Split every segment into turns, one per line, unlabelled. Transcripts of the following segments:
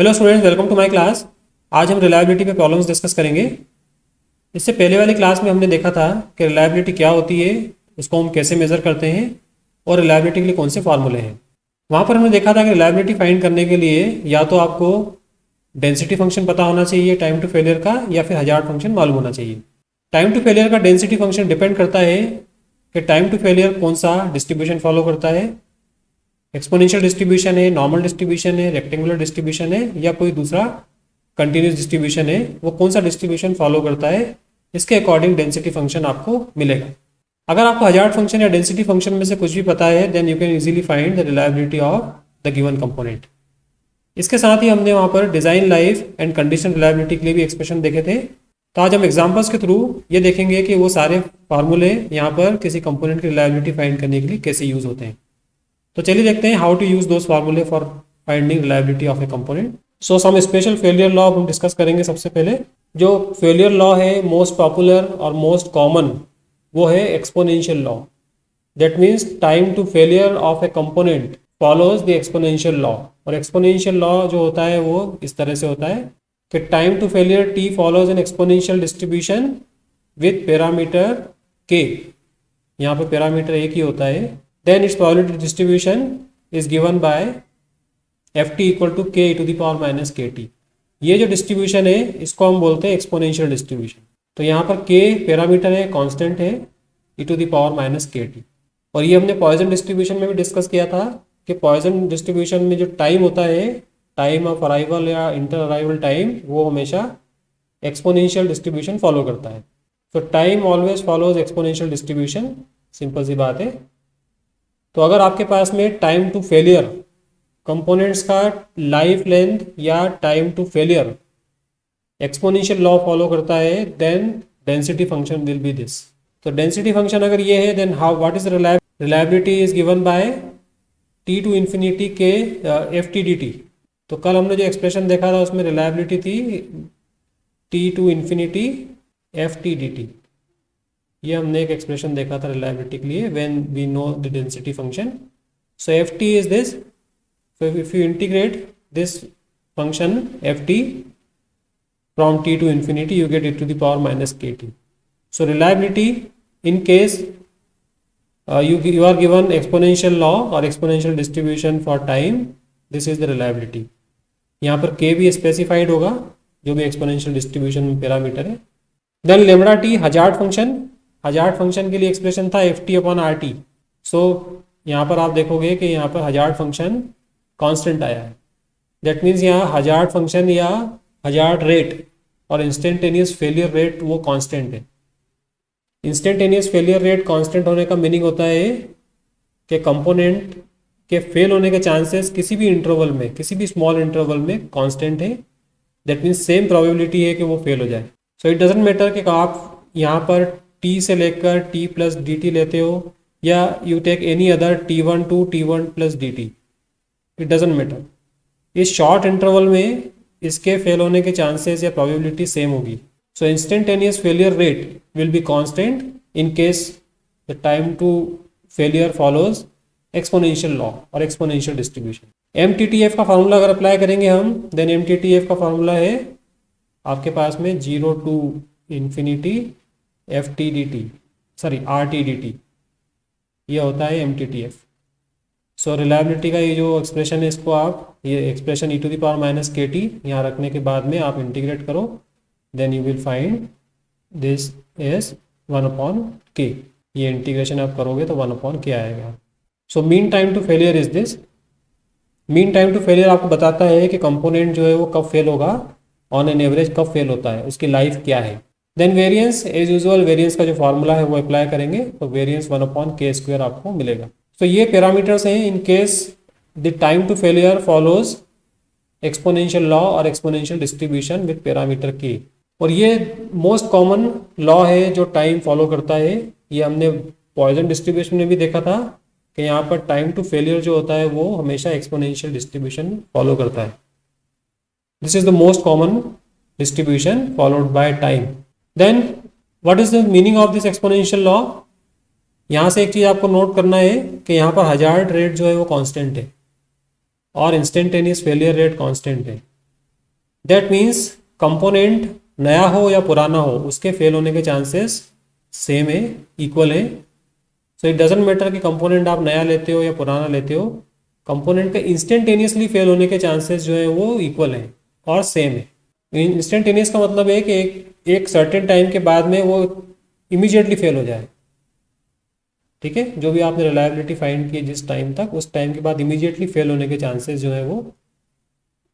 Hello students, welcome to my class. आज हम reliability पे प्रॉब्लम्स डिस्कस करेंगे। इससे पहले वाली क्लास में हमने देखा था कि रिलायबिलिटी क्या होती है, उसको हम कैसे मेज़र करते हैं और रिलायबिलिटी के लिए कौन से फार्मूले हैं। वहाँ पर हमने देखा था कि रिलायबिलिटी फाइंड करने के लिए या तो आपको डेंसिटी फंक्शन पता होना चाहिए टाइम टू फेलियर का, या फिर हजार्ड फंक्शन मालूम होना चाहिए। टाइम टू फेलियर का डेंसिटी फंक्शन डिपेंड करता है कि टाइम टू फेलियर कौन सा डिस्ट्रीब्यूशन फॉलो करता है, एक्सपोनेंशियल डिस्ट्रीब्यूशन है, नॉर्मल डिस्ट्रीब्यूशन है, रेक्टेंगुलर डिस्ट्रीब्यूशन है, या कोई दूसरा कंटिन्यूस डिस्ट्रीब्यूशन है। वो कौन सा डिस्ट्रीब्यूशन फॉलो करता है, इसके अकॉर्डिंग डेंसिटी फंक्शन आपको मिलेगा। अगर आपको हजार्ड फंक्शन या डेंसिटी फंक्शन में से कुछ भी पता है, then you can easily find the reliability of the given component. इसके साथ ही हमने वहाँ पर design life and condition reliability के लिए भी एक्सप्रेशन देखे थे। तो आज हम एग्जाम्पल्स के थ्रू ये देखेंगे कि वो सारे फार्मूले यहाँ पर किसी कंपोनेंट की रिलायबिलिटी फाइंड करने के लिए कैसे यूज़ होते हैं। तो चलिए देखते हैं हाउ टू यूज दोज फार्मूले for finding reliability of a component. So some special failure law हम डिस्कस करेंगे। सबसे पहले जो फेलियर लॉ है मोस्ट पॉपुलर और मोस्ट कॉमन, वो है exponential law. That means time to failure of a component follows the exponential law. और एक्सपोनेंशियल लॉ जो होता है वो इस तरह से होता है कि time to failure T follows an exponential distribution with parameter K. यहाँ पर पैरामीटर एक ही होता है। Then its probability distribution is given by ft equal to k e to the power minus kt। ये जो डिस्ट्रीब्यूशन है इसको हम बोलते हैं एक्सपोनेंशियल डिस्ट्रीब्यूशन। तो यहाँ पर k पैरामीटर है, कांस्टेंट है, e to the power minus kt। और ये हमने पॉइजन डिस्ट्रीब्यूशन में भी डिस्कस किया था कि पॉइजन डिस्ट्रीब्यूशन में जो टाइम होता है, टाइम ऑफ अराइवल या इंटर अराइवल टाइम, वो हमेशा एक्सपोनेंशियल डिस्ट्रीब्यूशन फॉलो करता है। तो time always follows exponential distribution, simple सी बात है। तो अगर आपके पास में टाइम टू फेलियर कंपोनेंट्स का लाइफ लेंथ या time to failure exponential law follow करता है, then density function will be this. तो डेंसिटी फंक्शन अगर ये है, then how what is reliability is given by T to infinity के F T D T. तो कल हमने जो एक्सप्रेशन देखा था उसमें रिलायबिलिटी थी T to infinity F T D T. ये हमने एक एक्सप्रेशन देखा था रिलायबिलिटी के लिए, when we know the density function. So F T is this. So if you integrate this function F T from T to infinity, you get it to the power minus के T. So reliability in case you are given exponential law और exponential distribution for time, this is the reliability। यहाँ पर k भी specified होगा जो भी exponential distribution में parameter है। Then lambda T hazard function. Hazard function के लिए एक्सप्रेशन था F T upon R T. So यहाँ पर आप देखोगे कि यहाँ पर हजार्ड फंक्शन कांस्टेंट आया है। दैट मीन्स यहाँ हजार्ड फंक्शन या हजार्ड रेट और इंस्टेंटेनियस फेलियर रेट वो कांस्टेंट है। इंस्टेंटेनियस फेलियर रेट कांस्टेंट होने का मीनिंग होता है कि कंपोनेंट के फेल होने के चांसेस किसी भी इंटरवल में, किसी भी स्मॉल इंटरवल में कांस्टेंट है। दैट मीन्स सेम प्रोबेबिलिटी है कि वो फेल हो जाए। सो इट डजेंट मैटर कि आप यहाँ पर t से लेकर t प्लस डी टी लेते हो या you take any other t1 to t1 plus D T, it doesn't matter. इस शॉर्ट इंटरवल में इसके फेल होने के चांसेस या प्रोबेबिलिटी सेम होगी। So instantaneous failure rate will be constant in case the time to failure follows exponential law और exponential distribution. MTTF का formula अगर अप्लाई करेंगे हम, देन एमटीटीएफ का फार्मूला है आपके पास में 0 to infinity F T D T, sorry R T D T, ये होता है M T T F. So reliability का ये जो एक्सप्रेशन है, इसको आप ये expression e to the power minus के टी यहाँ रखने के बाद में आप इंटीग्रेट करो, then you will find this is 1 upon k. ये इंटीग्रेशन आप करोगे तो 1 अपॉन के आएगा। So mean time to failure is this. Mean time to failure आपको बताता है कि कंपोनेंट जो है वो कब फेल होगा, ऑन एन एवरेज कब फेल होता है, उसकी लाइफ क्या है। Then variance, as usual variance का जो फार्मूला है वो अप्लाई करेंगे तो वेरिएंस 1 अपॉन के स्क्वायर आपको मिलेगा। तो ये पैरामीटर्स हैं in case the time to failure follows exponential law और exponential distribution with parameter k. और ये मोस्ट कॉमन लॉ है जो टाइम फॉलो करता है। ये हमने पॉइजन डिस्ट्रीब्यूशन में भी देखा था कि यहाँ पर टाइम टू फेलियर जो होता है वो हमेशा एक्सपोनेंशियल डिस्ट्रीब्यूशन फॉलो करता है। This is the most common distribution followed by time. Then what is the meaning of this exponential law. यहाँ से एक चीज़ आपको नोट करना है कि यहाँ पर हजार्ड रेट जो है वो कांस्टेंट है और इंस्टेंटेनियस फेलियर रेट कांस्टेंट है। दैट मीन्स कंपोनेंट नया हो या पुराना हो, उसके फेल होने के चांसेस सेम है, इक्वल है। सो इट डजेंट मैटर कि कंपोनेंट आप नया लेते हो या पुराना लेते हो, कंपोनेंट के इंस्टेंटेनियसली फेल होने के चांसेस जो है वो इक्वल है और सेम है। इंस्टेंटेनियस का मतलब है कि एक सर्टेन टाइम के बाद में वो इमीडिएटली फेल हो जाए। ठीक है, जो भी आपने रिलायबिलिटी फाइंड की जिस टाइम तक, उस टाइम के बाद इमीडिएटली फेल होने के चांसेस जो है वो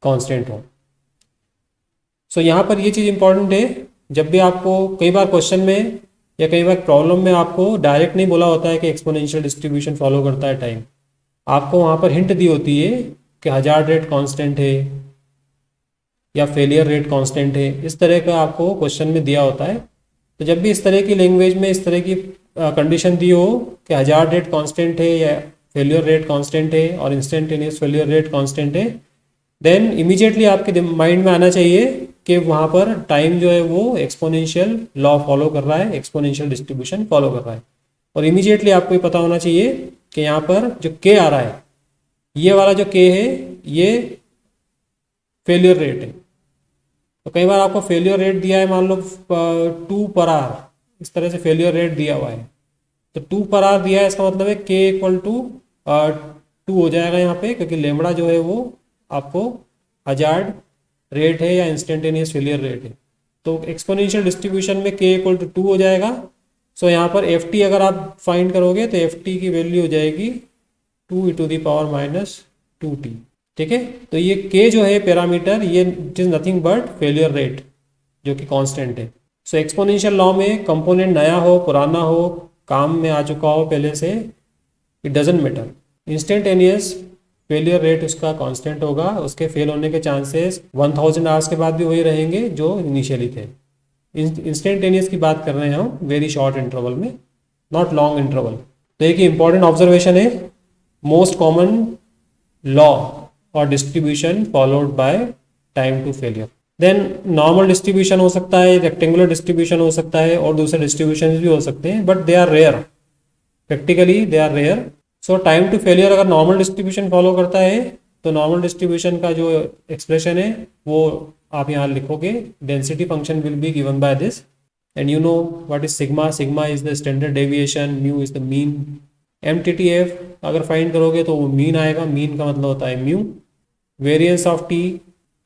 कांस्टेंट हो। सो यहाँ पर ये चीज़ इंपॉर्टेंट है, जब भी आपको कई बार क्वेश्चन में या कई बार प्रॉब्लम में आपको डायरेक्ट नहीं बोला होता है कि एक्सपोनेंशियल डिस्ट्रीब्यूशन फॉलो करता है टाइम, आपको वहाँ पर हिंट दी होती है कि हजार्ड रेट कांस्टेंट है या फेलियर रेट कांस्टेंट है, इस तरह का आपको क्वेश्चन में दिया होता है। तो जब भी इस तरह की लैंग्वेज में इस तरह की कंडीशन दी हो कि हजार्ड रेट कांस्टेंट है या फेलियर रेट कांस्टेंट है और इंस्टेंटेनियस फेलियर रेट कांस्टेंट है, देन इमीडिएटली आपके माइंड में आना चाहिए कि वहाँ पर टाइम जो है वो एक्सपोनेंशियल लॉ फॉलो कर रहा है, एक्सपोनेंशियल डिस्ट्रीब्यूशन फॉलो कर रहा है। और इमीडिएटली आपको ये पता होना चाहिए कि यहाँ पर जो के आ रहा है, ये वाला जो के है ये फेलियर रेट है। तो कई बार आपको फेलियर रेट दिया है, मान लो 2 पर आवर, इस तरह से फेलियर रेट दिया हुआ है, तो 2 पर आवर दिया है, इसका मतलब है के इक्वल टू 2 हो जाएगा यहाँ पे, क्योंकि लेमड़ा जो है वो आपको हजार्ड रेट है या इंस्टेंटेनियस फेलियर रेट है। तो एक्सपोनेंशियल डिस्ट्रीब्यूशन में के इक्वल टू 2 हो जाएगा। सो यहाँ पर एफ टी अगर आप फाइंड करोगे तो एफ टी की वैल्यू हो जाएगी 2e⁻²t। ठीक है, तो ये के जो है पैरामीटर, ये it is nothing but failure rate जो कि कांस्टेंट है। सो एक्सपोनेंशियल लॉ में कंपोनेंट नया हो पुराना हो, काम में आ चुका हो पहले से, it doesn't matter, instantaneous failure rate उसका कांस्टेंट होगा, उसके फेल होने के चांसेस 1000 आवर्स के बाद भी वही रहेंगे जो इनिशियली थे। इंस्टेंटेनियस की बात कर रहे हैं हम वेरी शॉर्ट इंटरवल में, नॉट लॉन्ग इंटरवल। तो एक इंपॉर्टेंट ऑब्जर्वेशन है, मोस्ट कॉमन लॉ और distribution followed by time to failure. Then normal distribution हो सकता है, रेक्टेंगुलर डिस्ट्रीब्यूशन हो सकता है और दूसरे डिस्ट्रीब्यूशन भी हो सकते हैं, but they are rare, practically they are rare. So time to failure अगर नॉर्मल डिस्ट्रीब्यूशन फॉलो करता है तो नॉर्मल डिस्ट्रीब्यूशन का जो एक्सप्रेशन है वो आप यहाँ लिखोगे, density function will be given by this, and you know what is sigma, sigma is the standard deviation, mu is the mean. MTTF अगर फाइंड करोगे तो वो मीन आएगा, मीन का मतलब होता है mu. Variance of T,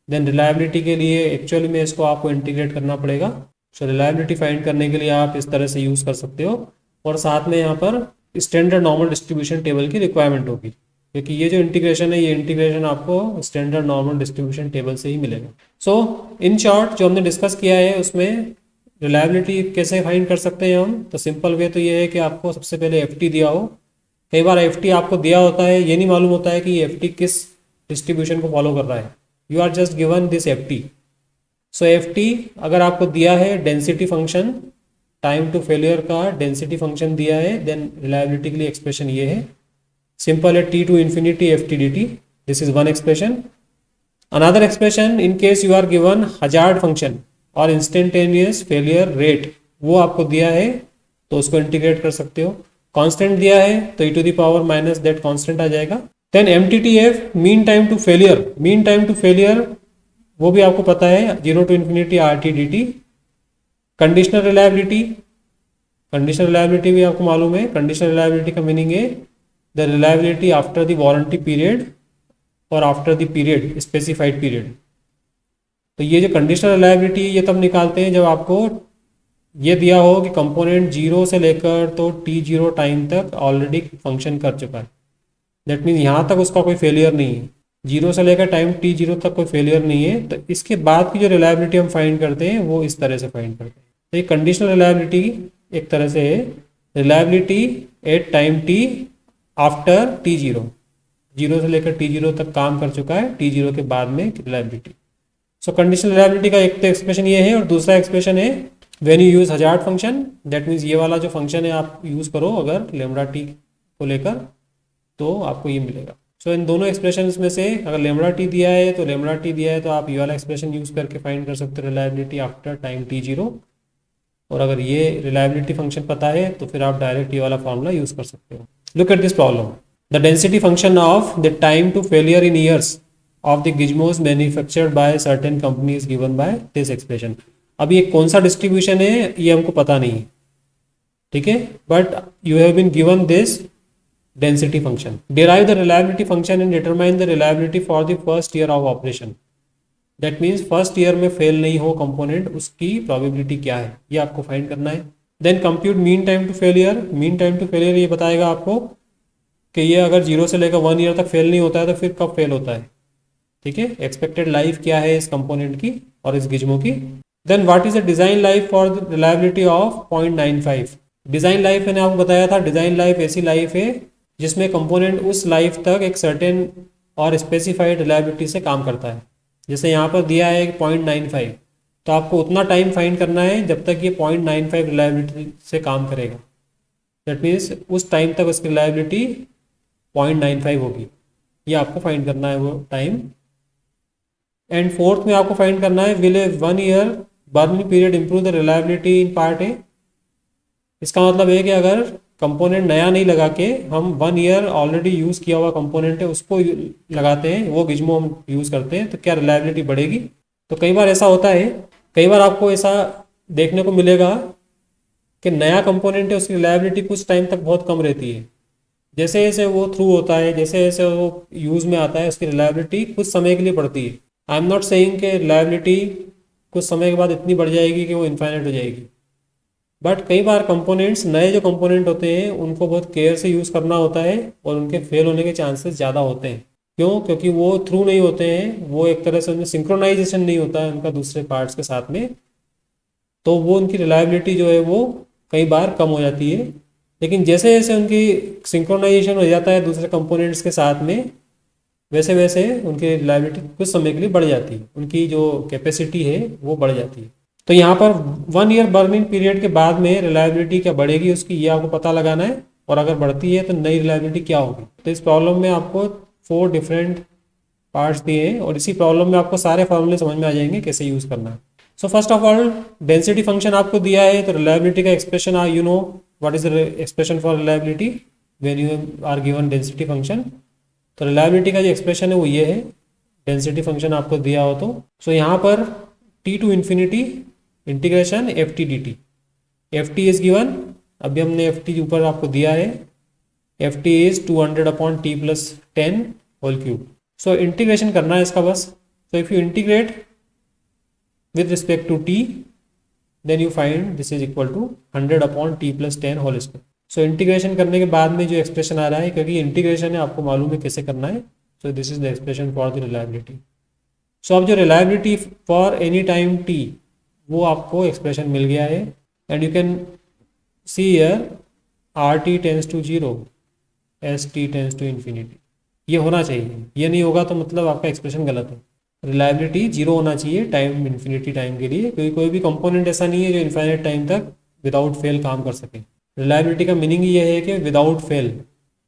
then reliability के लिए एक्चुअली में इसको आपको इंटीग्रेट करना पड़ेगा। सो रिलायबिलिटी फाइंड करने के लिए आप इस तरह से यूज़ कर सकते हो, और साथ में यहाँ पर स्टैंडर्ड नॉर्मल डिस्ट्रीब्यूशन टेबल की रिक्वायरमेंट होगी, क्योंकि ये जो इंटीग्रेशन है ये इंटीग्रेशन आपको स्टैंडर्ड नॉर्मल डिस्ट्रीब्यूशन टेबल से ही मिलेगा। सो इन शॉर्ट जो हमने डिस्कस किया है उसमें रिलायबिलिटी कैसे फाइंड कर सकते हैं हम, तो सिंपल वे तो ये है कि आपको सबसे पहले FT दिया हो। कई बार FT आपको दिया होता है, ये नहीं मालूम होता है कि FT किस डिस्ट्रीब्यूशन को फॉलो कर रहा है, you are just given this FT। So FT अगर आपको दिया है density function, time to failure का डेंसिटी फंक्शन दिया है, देन रिलायबिलिटी के लिए एक्सप्रेशन ये है, सिंपल है, T to infinity FT dt, this is one expression. Another expression in case you are given hazard function और इंस्टेंटेनियस फेलियर रेट, वो आपको दिया है तो उसको इंटीग्रेट कर सकते हो। कांस्टेंट दिया है तो e⁻ दैट कांस्टेंट आ जाएगा। Then MTTF mean time to failure, mean time to failure वो भी आपको पता है, 0 टू इन्फिनिटी RT dt। Conditional reliability, conditional reliability भी आपको मालूम है, कंडीशनल रिलायबिलिटी का मीनिंग है the reliability after the warranty period और after the period specified period. तो ये जो कंडीशनल रिलायबिलिटी ये तब निकालते हैं जब आपको ये दिया हो कि कंपोनेंट 0 से लेकर तो T0 टाइम तक ऑलरेडी फंक्शन कर चुका है, दैट मीन्स यहाँ तक उसका कोई फेलियर नहीं है, 0 से लेकर टाइम T0 तक कोई फेलियर नहीं है। तो इसके बाद की जो रिलायबिलिटी हम फाइंड करते हैं वो इस तरह से फाइंड करते हैं। तो ये कंडीशनल रिलायबिलिटी एक तरह से है reliability at time T after T0, 0 से लेकर T0 तक काम कर चुका है, T0 के बाद में रिलायबिलिटी। सो कंडीशनल रिलायबिलिटी का एक तो एक्सप्रेशन ये है, और दूसरा एक्सप्रेशन है when you use hazard function, that means ये वाला जो फंक्शन है आप यूज करो अगर लेमड़ा टी को लेकर, तो आपको ये मिलेगा। सो इन दोनों एक्सप्रेशन में से अगर लेमड़ा टी दिया है तो लेमड़ा टी दिया है तो आप ये वाला एक्सप्रेशन यूज करके फाइंड कर सकते हो रिलायबिलिटी आफ्टर टाइम T0, और अगर ये रिलायबिलिटी फंक्शन पता है तो फिर आप डायरेक्ट ये वाला फॉर्मूला यूज कर सकते हो। Look at this problem, the density function of the time to failure in years of the gizmos manufactured by certain companies given by this expression. अब ये कौन सा डिस्ट्रीब्यूशन है ये हमको पता नहीं है, ठीक है, but you have been given this density function. Derive the reliability function and determine the reliability for the first year of operation. That means first year में फेल नहीं हो कंपोनेंट, उसकी प्रोबेबिलिटी क्या है ये आपको फाइंड करना है। Then compute mean time to failure. Mean time to failure ये बताएगा आपको कि ये अगर 0 से लेकर 1 ईयर तक फेल नहीं होता है तो फिर कब फेल होता है, ठीक है। एक्सपेक्टेड लाइफ क्या है इस कंपोनेंट की और इस गिज्मो की। Then what is the design life for the reliability of 0.95। Design life मैंने आपको बताया था, डिजाइन लाइफ ऐसी लाइफ है जिसमें कंपोनेंट उस लाइफ तक एक सर्टेन और स्पेसिफाइड रिलायबिलिटी से काम करता है। जैसे यहाँ पर दिया है 0.95, तो आपको उतना टाइम फाइंड करना है जब तक ये 0.95 रिलायबिलिटी से काम करेगा। दैट मीन्स उस टाइम तक उसकी रिलायबिलिटी 0.95 होगी, ये आपको फाइंड करना है वो टाइम। एंड फोर्थ में आपको फाइंड करना है will A 1 year burning period improve the reliability in part A. इसका मतलब है कि अगर कंपोनेंट नया नहीं लगा के हम 1 ईयर ऑलरेडी यूज़ किया हुआ कंपोनेंट है उसको लगाते हैं, वो गिज्मो हम यूज़ करते हैं, तो क्या रिलायबिलिटी बढ़ेगी। तो कई बार ऐसा होता है, कई बार आपको ऐसा देखने को मिलेगा कि नया कंपोनेंट है उसकी रिलायबिलिटी कुछ टाइम तक बहुत कम रहती है। जैसे जैसे वो थ्रू होता है, जैसे जैसे वो यूज़ में आता है, उसकी रिलायबिलिटी कुछ समय के लिए बढ़ती है। आई एम नॉट सेइंग कि रिलायबिलिटी कुछ समय के बाद इतनी बढ़ जाएगी कि वो इन्फाइनाइट हो जाएगी, बट कई बार कंपोनेंट्स, नए जो कंपोनेंट होते हैं उनको बहुत केयर से यूज़ करना होता है और उनके फेल होने के चांसेस ज़्यादा होते हैं। क्यों? क्योंकि वो थ्रू नहीं होते हैं, वो एक तरह से उनमें सिंक्रोनाइजेशन नहीं होता है उनका दूसरे पार्ट्स के साथ में, तो वो उनकी रिलायबिलिटी जो है वो कई बार कम हो जाती है। लेकिन जैसे जैसे उनकी सिंक्रोनाइजेशन हो जाता है दूसरे कंपोनेंट्स के साथ में, वैसे वैसे उनकी रिलायबिलिटी कुछ समय के लिए बढ़ जाती है, उनकी जो कैपेसिटी है वो बढ़ जाती है। तो यहाँ पर 1 ईयर बर्निंग पीरियड के बाद में रिलायबिलिटी क्या बढ़ेगी उसकी, ये आपको पता लगाना है, और अगर बढ़ती है तो नई रिलायबिलिटी क्या होगी। तो इस प्रॉब्लम में आपको 4 डिफरेंट पार्ट्स दिए हैं और इसी प्रॉब्लम में आपको सारे फॉर्मूले समझ में आ जाएंगे कैसे यूज़ करना है। So first of all density function आपको दिया है, तो रिलायबिलिटी का expression you know what is the expression for reliability when you are given density function. तो रिलायबिलिटी का जो एक्सप्रेशन है वो ये है, डेंसिटी फंक्शन आपको दिया हो तो। सो यहाँ पर t to infinity integration F T D T, F T is given, अभी हमने एफ टी ऊपर आपको दिया है, F T is 200/t+10 whole cube. So integration करना है इसका बस। So if you integrate with respect to t, then you find this is equal to 100/t+10 whole square. So integration करने के बाद में जो एक्सप्रेशन आ रहा है, क्योंकि इंटीग्रेशन है आपको मालूम है कैसे करना है, so this is the expression for the reliability. So अब जो reliability for any time t वो आपको एक्सप्रेशन मिल गया है, and you can see here RT tends to 0, ST tends to infinity. ये होना चाहिए, ये नहीं होगा तो मतलब आपका एक्सप्रेशन गलत है। रिलायबिलिटी 0 होना चाहिए टाइम इन्फिनिटी टाइम के लिए, क्योंकि कोई भी कंपोनेंट ऐसा नहीं है जो इन्फाइनाइट टाइम तक विदाउट फेल काम कर सके। रिलायबिलिटी का मीनिंग ये है कि without fail,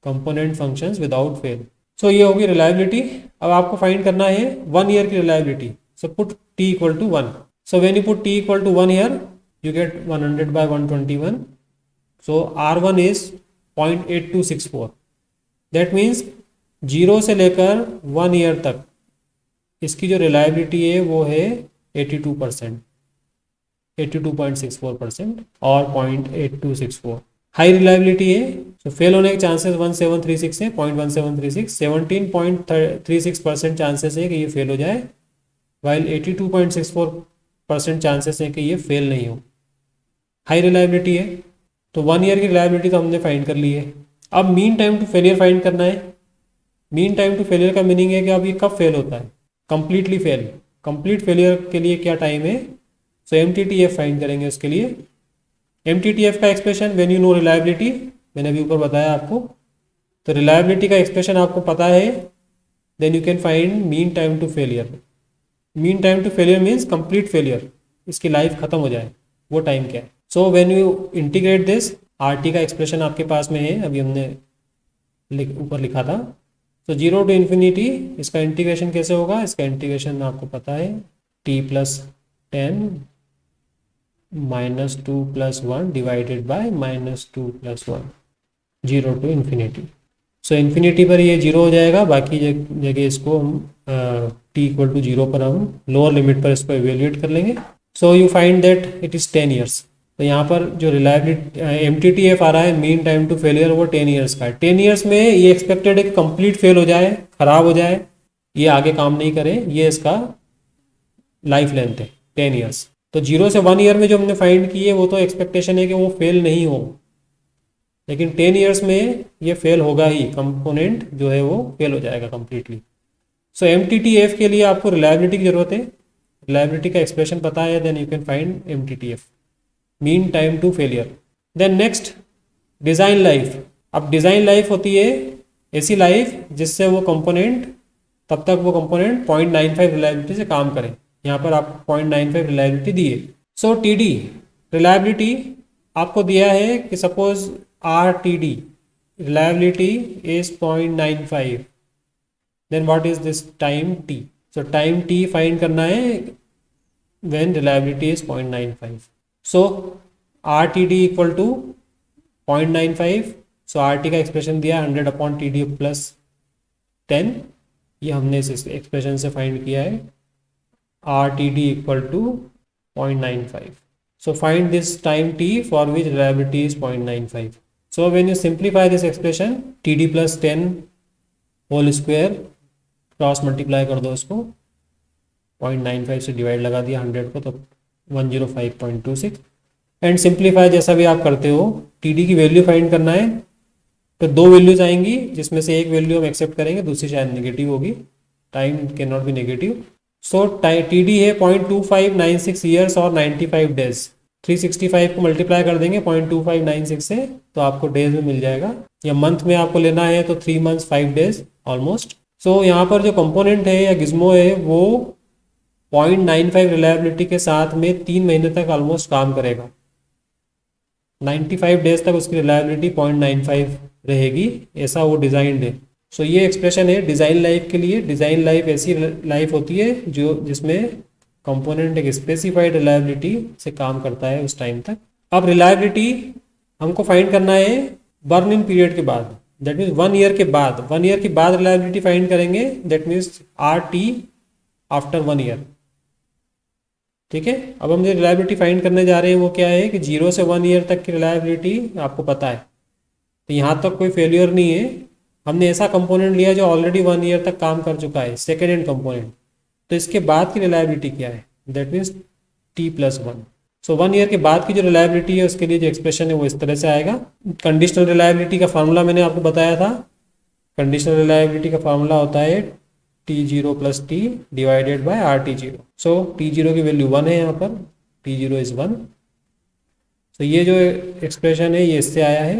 component functions without fail. So ये होगी रिलायबिलिटी। अब आपको फाइंड करना है 1 ईयर की reliability. So put t equal to 1। So when you put t equal to 1 year you get 100/121। So R1 is 0.8264। That means 0 से लेकर 1 year तक इसकी जो रिलायबिलिटी है वो है 82%, 82.64% और 0.8264 हाई रिलायबिलिटी है। तो फेल होने के चांसेस 1736 है, 0.1736, 17.36% चांसेस है कि ये फेल हो जाए, वाइल 82.64% चांसेस है कि ये फेल नहीं हो। हाई रिलायबिलिटी है, तो 1 ईयर की रिलायबिलिटी तो हमने फाइंड कर ली है। अब mean time to failure find करना है। मीन टाइम टू फेलियर का मीनिंग है कि अब ये कब फेल होता है, कंप्लीटली फेल। कंप्लीट फेलियर के लिए क्या टाइम है, सो MTTF फाइंड करेंगे उसके लिए। MTTF का expression when you know reliability, मैंने अभी ऊपर बताया आपको, तो रिलायबिलिटी का एक्सप्रेशन आपको पता है, then you can find mean time to failure. Mean time to failure means complete failure, इसकी लाइफ खत्म हो जाए, वो टाइम क्या है। So when you integrate this, RT का एक्सप्रेशन आपके पास में है, अभी हमने ऊपर लिखा था। तो 0 टू इन्फिनिटी, इसका इंटीग्रेशन कैसे होगा, इसका इंटीग्रेशन आपको पता है, t+10 -2 + 1 divided by -2 + 1, 0 to infinity. सो इन्फिनिटी पर ये 0 हो जाएगा, बाकी जगह इसको हम t इक्वल टू 0 पर हम लोअर लिमिट पर इसको एवेल्यूएट कर लेंगे। So you find that it is 10 years. तो यहाँ पर जो रिलायबिलिटी MTTF आ रहा है, मीन टाइम टू फेलियर, वो 10 ईयर्स का है। 10 ईयर्स में ये एक्सपेक्टेड है कि कंप्लीट फेल हो जाए, ख़राब हो जाए, ये आगे काम नहीं करे, ये इसका लाइफ लेंथ है 10 ईयर्स। तो 0 से 1 ईयर में जो हमने फाइंड की है वो तो एक्सपेक्टेशन है कि वो फेल नहीं हो, लेकिन 10 ईयर्स में ये फेल होगा ही, कंपोनेंट जो है वो फेल हो जाएगा कम्प्लीटली। सो MTTF के लिए आपको रिलायबिलिटी की ज़रूरत है, रिलायबिलिटी का एक्सप्रेशन पता है, then you can find MTTF, mean time to failure. Then next design life. अब डिज़ाइन लाइफ होती है ऐसी लाइफ जिससे वो कंपोनेंट, तब तक वो कंपोनेंट 0.95 रिलायबिलिटी से काम करे। यहाँ पर आपको 0.95 रिलायबिलिटी दी है। सो TD रिलायबिलिटी आपको दिया है कि suppose RTD reliability is 0.95, then what is this time T। So time T find करना है when reliability is 0.95। So RTD equal to 0.95। So RT का एक्सप्रेशन दिया 100/TD प्लस 10, ये हमने इस एक्सप्रेशन से फाइंड किया है, RTD equal to 0.95। So find this time t for which reliability is 0.95. So when you simplify this expression, TD plus 10 whole square cross multiply कर दो इसको, 0.95 से डिवाइड लगा दिया 100 को, तो 105.26 एंड सिंप्लीफाई जैसा भी आप करते हो। TD की वैल्यू फाइंड करना है, तो 2 वैल्यूज आएंगी जिसमें से एक वैल्यू हम एक्सेप्ट करेंगे, दूसरी शायद नेगेटिव होगी, time can not be negative. So TD है 0.2596 ईयर्स और 95 डेज। 365 को मल्टीप्लाई कर देंगे 0.2596 से, तो आपको डेज में मिल जाएगा, या मंथ में आपको लेना है तो 3 मंथ्स 5 डेज ऑलमोस्ट। सो यहाँ पर जो कंपोनेंट है या गिज्मो है वो 0.95 रिलायबिलिटी के साथ में 3 महीने तक ऑलमोस्ट काम करेगा। 95 डेज तक उसकी रिलायबिलिटी 0.95 रहेगी, ऐसा वो डिज़ाइंड है। सो ये एक्सप्रेशन है डिज़ाइन लाइफ के लिए। डिज़ाइन लाइफ ऐसी लाइफ होती है जो जिसमें कंपोनेंट एक स्पेसिफाइड रिलायबिलिटी से काम करता है उस टाइम तक। अब रिलायबिलिटी हमको फाइंड करना है बर्न इन पीरियड के बाद, दैट मीन्स 1 ईयर के बाद। 1 ईयर के बाद रिलायबिलिटी फाइंड करेंगे, that means RT after 1 year. ठीक है, अब हम जो रिलायबिलिटी फाइंड करने जा रहे हैं वो क्या है कि 0 से 1 ईयर तक की रिलायबिलिटी आपको पता है, तो यहाँ तक कोई फेलियर नहीं है। हमने ऐसा कंपोनेंट लिया जो ऑलरेडी 1 ईयर तक काम कर चुका है, सेकेंड हैंड कंपोनेंट, तो इसके बाद की रिलायबिलिटी क्या है, that means T+1। So 1 year के बाद की जो रिलायबिलिटी है उसके लिए जो एक्सप्रेशन है वो इस तरह से आएगा। कंडीशनल रिलायबिलिटी का फार्मूला मैंने आपको बताया था। कंडीशनल रिलायबिलिटी का फार्मूला होता है T0 + T divided by RT0। So T0 की वैल्यू 1 है, यहाँ पर T0 इज़ 1। सो ये जो एक्सप्रेशन है ये इससे आया है,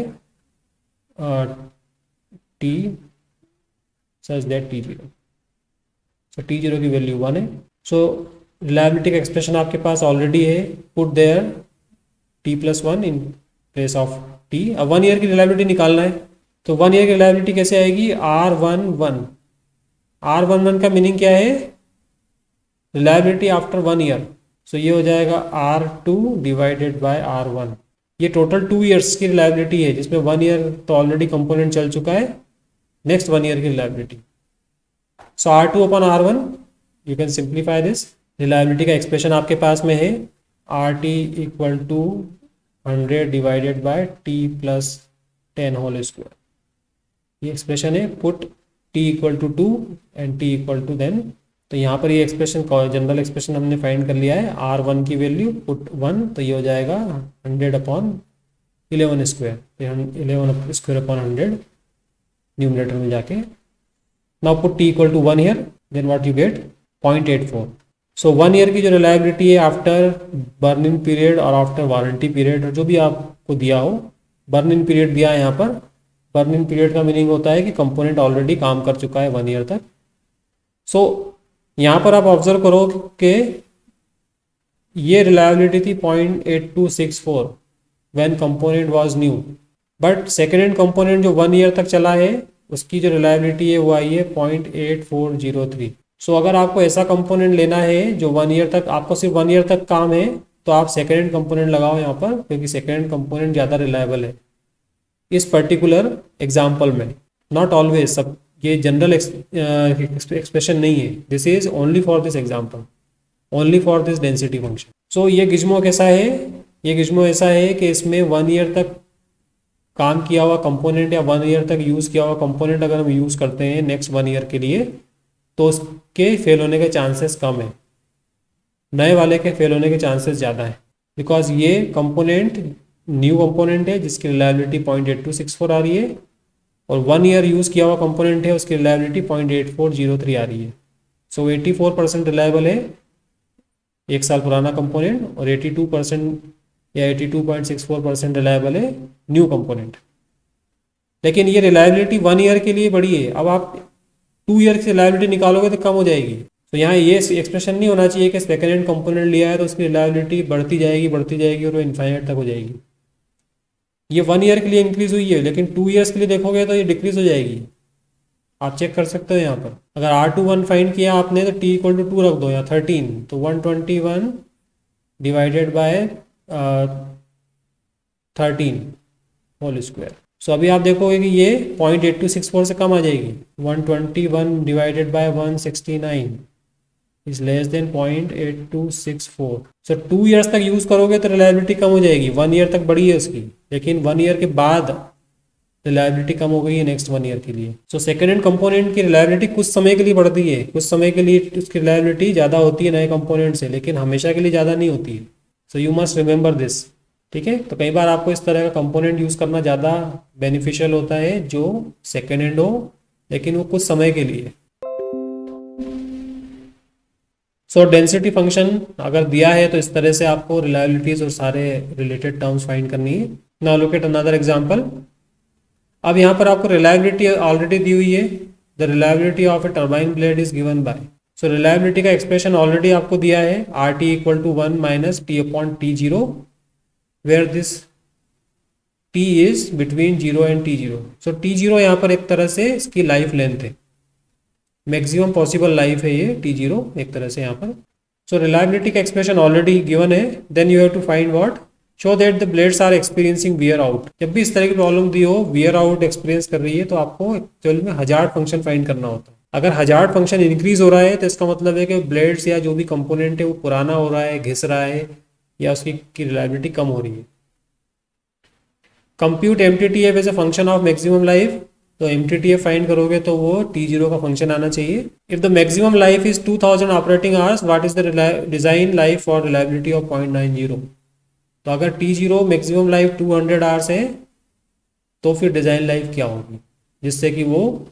T सच दैट T0। सो T0 की वैल्यू 1 है। सो रिलायबिलिटी का एक्सप्रेशन आपके पास ऑलरेडी है, put there T+1 in place of T। अब 1 ईयर की रिलायबिलिटी निकालना है, तो 1 ईयर की रिलायबिलिटी कैसे आएगी, R11। R11 का मीनिंग क्या है, रिलायबिलिटी आफ्टर 1 ईयर। सो ये हो जाएगा R2 डिवाइडेड बाय R1। ये टोटल 2 ईयर्स की रिलायबिलिटी है, जिसमें 1 ईयर तो ऑलरेडी कंपोनेंट चल चुका है, नेक्स्ट 1 ईयर की reliability. So R2/R1 you can simplify this. Reliability का एक्सप्रेशन आपके पास में है, RT equal to 100 divided by T+10 whole square. ये एक्सप्रेशन है, put T equal to 2 and T equal to then. तो यहाँ पर ये एक्सप्रेशन जनरल एक्सप्रेशन हमने फाइंड कर लिया है, R1 की वैल्यू पुट 1, तो ये हो जाएगा 100/11 स्क्वायर, 11 स्क्वायर/100 न्यूमरेटर में जाके। Now put T equal to 1 year, then what you get 0.84। So 1 year की जो रिलायबिलिटी है आफ्टर बर्न इन पीरियड और आफ्टर वारंटी पीरियड, जो भी आपको दिया हो, बर्न इन पीरियड दिया है यहाँ पर। बर्न इन पीरियड का मीनिंग होता है कि कंपोनेंट ऑलरेडी काम कर चुका है 1 ईयर तक। सो यहाँ पर आप ऑब्जर्व करो कि ये रिलायबिलिटी थी 0.8264 when component was new, but second hand component जो 1 ईयर तक चला है उसकी जो रिलायबिलिटी है वो आई है 0.8403। सो अगर आपको ऐसा कंपोनेंट लेना है जो 1 ईयर तक, आपको सिर्फ 1 ईयर तक काम है, तो आप सेकेंड हैंड कंपोनेंट लगाओ यहाँ पर, क्योंकि सेकेंड हैंड कंपोनेंट ज़्यादा रिलायबल है इस पर्टिकुलर एग्जाम्पल में। नॉट ऑलवेज, सब ये जनरल एक्सप्रेशन नहीं है, this is only for this example, only for this density function. So ये गिज्मो कैसा है, ये गिज्मो ऐसा है कि इसमें 1 ईयर तक काम किया हुआ कंपोनेंट या 1 ईयर तक यूज़ किया हुआ कंपोनेंट अगर हम यूज़ करते हैं नेक्स्ट 1 ईयर के लिए, तो उसके फेल होने के चांसेस कम है, नए वाले के फेल होने के चांसेस ज़्यादा है, बिकॉज ये कंपोनेंट न्यू कंपोनेंट है जिसकी रिलायबिलिटी 0.8264 आ रही है, और 1 ईयर यूज़ किया हुआ कंपोनेंट है उसकी रिलायबिलिटी 0.8403 आ रही है। सो 84% रिलायबल है 1 साल पुराना कंपोनेंट, और 82% या 82.64% रिलायबल है न्यू कंपोनेंट। लेकिन ये रिलायबिलिटी 1 ईयर के लिए बड़ी है, अब आप 2 ईयर की रिलायबिलिटी निकालोगे तो कम हो जाएगी। तो यहाँ ये एक्सप्रेशन नहीं होना चाहिए कि सेकेंड हैंड कंपोनेंट लिया है तो उसकी रिलायबिलिटी बढ़ती जाएगी और वो इन्फाइनाइट तक हो जाएगी। ये 1 ईयर के लिए इंक्रीज हुई है, लेकिन 2 ईयर्स के लिए देखोगे तो ये डिक्रीज हो जाएगी। आप चेक कर सकते हो यहाँ पर, अगर R21 फाइंड किया आपने तो t इक्वल टू 2 रख दो या 13, तो 121 डिवाइडेड बाय 13 होल स्क्वायर। सो अभी आप देखोगे कि ये 0.8264 से कम आ जाएगी, 121 divided by 169 is less than 0.8264। So 2 years तक यूज़ करोगे तो रिलायबिलिटी कम हो जाएगी, 1 ईयर तक बढ़ी है उसकी, लेकिन 1 ईयर के बाद रिलायबिलिटी कम हो गई है नेक्स्ट 1 ईयर के लिए। सो सेकेंड हैंड कंपोनेंट की रिलायबिलिटी कुछ समय के लिए बढ़ती है, कुछ समय के लिए उसकी रिलायबिलिटी ज़्यादा होती है नए कंपोनेंट से, लेकिन हमेशा के लिए ज़्यादा नहीं होती है। So you must remember this, ठीक है। तो कई बार आपको इस तरह का कंपोनेंट यूज़ करना ज़्यादा बेनिफिशियल होता है जो सेकेंड हैंड हो, लेकिन वो कुछ समय के लिए। सो डेंसिटी फंक्शन अगर दिया है तो इस तरह से आपको रिलायबिलिटीज और सारे रिलेटेड टर्म्स फाइंड करनी है। Now look at another example. अब यहाँ पर आपको रिलायबिलिटी ऑलरेडी दी हुई है, the reliability of a turbine blade is given by. So reliability का एक्सप्रेशन ऑलरेडी आपको दिया है, RT equal to 1 minus T/T0, where this T is between 0 and T0। सो T0 यहाँ पर एक तरह से इसकी लाइफ लेंथ है, मैक्सिमम पॉसिबल लाइफ है ये T0 एक तरह से यहाँ पर। सो रिलायबिलिटी का एक्सप्रेशन ऑलरेडी गिवन है, then you have to find what, show that the blades are experiencing wear out. जब भी इस तरह की प्रॉब्लम दी हो, वियर आउट एक्सपीरियंस कर रही है, तो आपको एक्चुअल में हजार्ड फंक्शन फाइंड करना होता है। अगर हजार्ड फंक्शन इंक्रीज हो रहा है तो इसका मतलब है कि ब्लेड्स या जो भी कंपोनेंट है वो पुराना हो रहा है, घिस रहा है, या उसकी रिलायबिलिटी कम हो रही है। Compute MTTF as a function of maximum life, तो MTTF फाइंड करोगे तो वो T0 का फंक्शन आना चाहिए। If the maximum life is 2000 operating hours, what is the design life for reliability of 0.90। तो अगर T0 मैक्सिमम लाइफ 200 आवर्स है तो फिर डिजाइन लाइफ क्या होगी, जिससे कि वो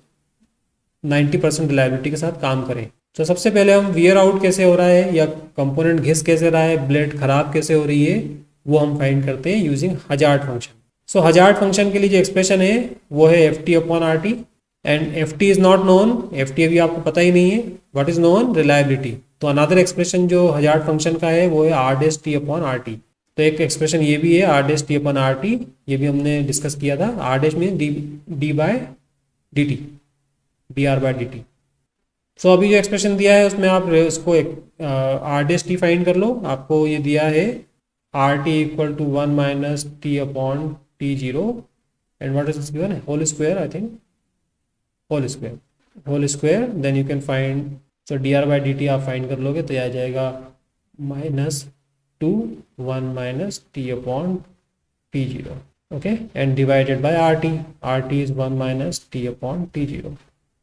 90% रिलायबिलिटी के साथ काम करें। तो सबसे पहले हम वियर आउट कैसे हो रहा है या कंपोनेंट घिस कैसे रहा है, ब्लेड खराब कैसे हो रही है, वो हम फाइंड करते हैं यूजिंग हजार्ड फंक्शन। सो हजार्ड फंक्शन के लिए जो एक्सप्रेशन है वो है FT/RT, and FT is not known, FT अभी आपको पता ही नहीं है, व्हाट इज नोन, रिलायबिलिटी। तो अनदर एक्सप्रेशन जो हजार्ड फंक्शन का है वो है R'(T/RT। तो एक एक्सप्रेशन ये भी है R'(T/RT, ये भी हमने डिस्कस किया था। R' mean d/dt, dr/dt। सो अभी जो एक्सप्रेशन दिया है उसमें आप उसको एक R'(T) फाइंड कर लो। आपको ये दिया है RT equal to 1 minus T/T0, and what is given है, whole square, I think whole square, then you can find, so dr/dt आप फाइंड कर लोगे तो यह आ जाएगा -1 minus T/T0, okay, and divided by RT is 1 minus T/T0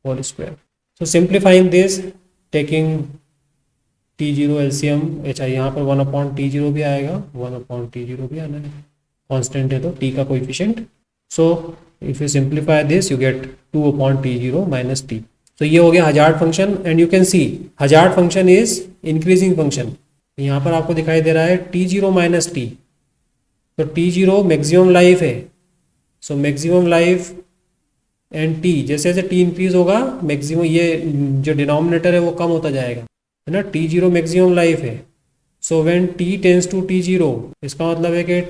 whole square. So simplifying this, taking T0 LCM, अच्छा यहाँ पर 1/T0 भी आएगा, 1/T0 भी आना है, कांस्टेंट है तो T का coefficient. So if you simplify this you get 2/T0 minus T। तो ये हो गया hazard function, and you can C hazard function is increasing function. यहाँ पर आपको दिखाई दे रहा है T0 माइनस T, तो T0 मैक्सिमम लाइफ है, so maximum life and T, जैसे जैसे T इंक्रीज होगा मैक्सिमम, ये जो डिनोमिनेटर है वो कम होता जाएगा, है ना। T0 मैक्सिमम लाइफ है, so when T tends to T0, इसका मतलब है कि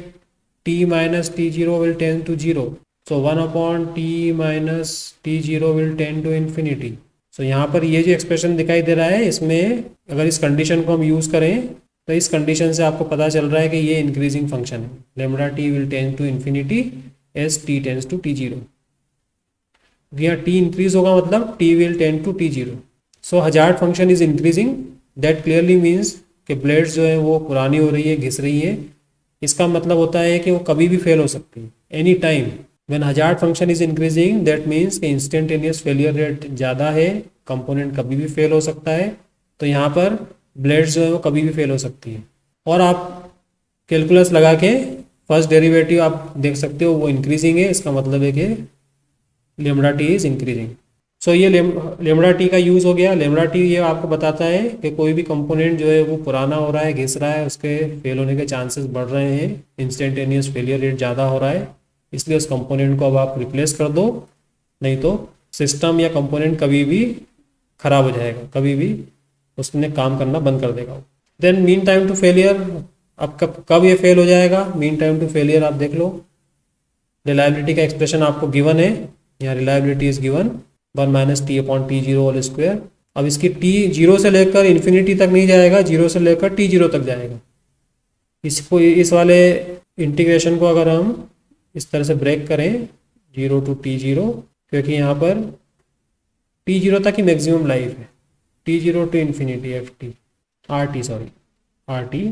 T माइनस T0 will tend to 0, so 1/T माइनस T0 will tend to infinity. So यहाँ पर ये जो एक्सप्रेशन दिखाई दे रहा है, इसमें अगर इस कंडीशन को हम यूज़ करें तो इस कंडीशन से आपको पता चल रहा है कि ये इंक्रीजिंग फंक्शन है, λT will tend to infinity as T tends to T0। यहाँ टी इंक्रीज होगा मतलब T will tend to T zero. So hazard function is increasing, that clearly means कि ब्लेड्स जो है वो पुरानी हो रही है, घिस रही है। इसका मतलब होता है कि वो कभी भी फेल हो सकती है, any time. When hazard function is increasing that means कि इंस्टेंटेनियस फेलियर रेट ज़्यादा है, कंपोनेंट कभी भी फेल हो सकता है। तो यहाँ पर ब्लेड्स जो है वो कभी भी फेल हो सकती है। और आप कैलकुलस लगा के फर्स्ट डेरिवेटिव आप देख सकते हो, वो इंक्रीजिंग है, इसका मतलब है कि लेमडा टी इज इंक्रीजिंग। सो ये लेमडा टी का यूज़ हो गया। लेमडा टी ये आपको बताता है कि कोई भी कंपोनेंट जो है वो पुराना हो रहा है, घिस रहा है, उसके फेल होने के चांसेस बढ़ रहे हैं, इंस्टेंटेनियस फेलियर रेट ज़्यादा हो रहा है, इसलिए उस कंपोनेंट को अब आप रिप्लेस कर दो, नहीं तो सिस्टम या कंपोनेंट कभी भी ख़राब हो जाएगा, कभी भी उसने काम करना बंद कर देगा। Then mean time to failure, अब कब ये फेल हो जाएगा, मीन टाइम टू फेलियर आप देख लो। रिलायबिलिटी का एक्सप्रेशन आपको गिवन है, यहाँ reliability is given 1 minus T upon T zero whole square. अब इसकी टी जीरो से लेकर इन्फिनिटी तक नहीं जाएगा, जीरो से लेकर टी जीरो तक जाएगा। इसको इस वाले इंटीग्रेशन को अगर हम इस तरह से ब्रेक करें, जीरो टू टी जीरो, क्योंकि यहाँ पर टी जीरो तक ही मैक्सिमम लाइफ है, T zero to infinity F T R T, sorry R T.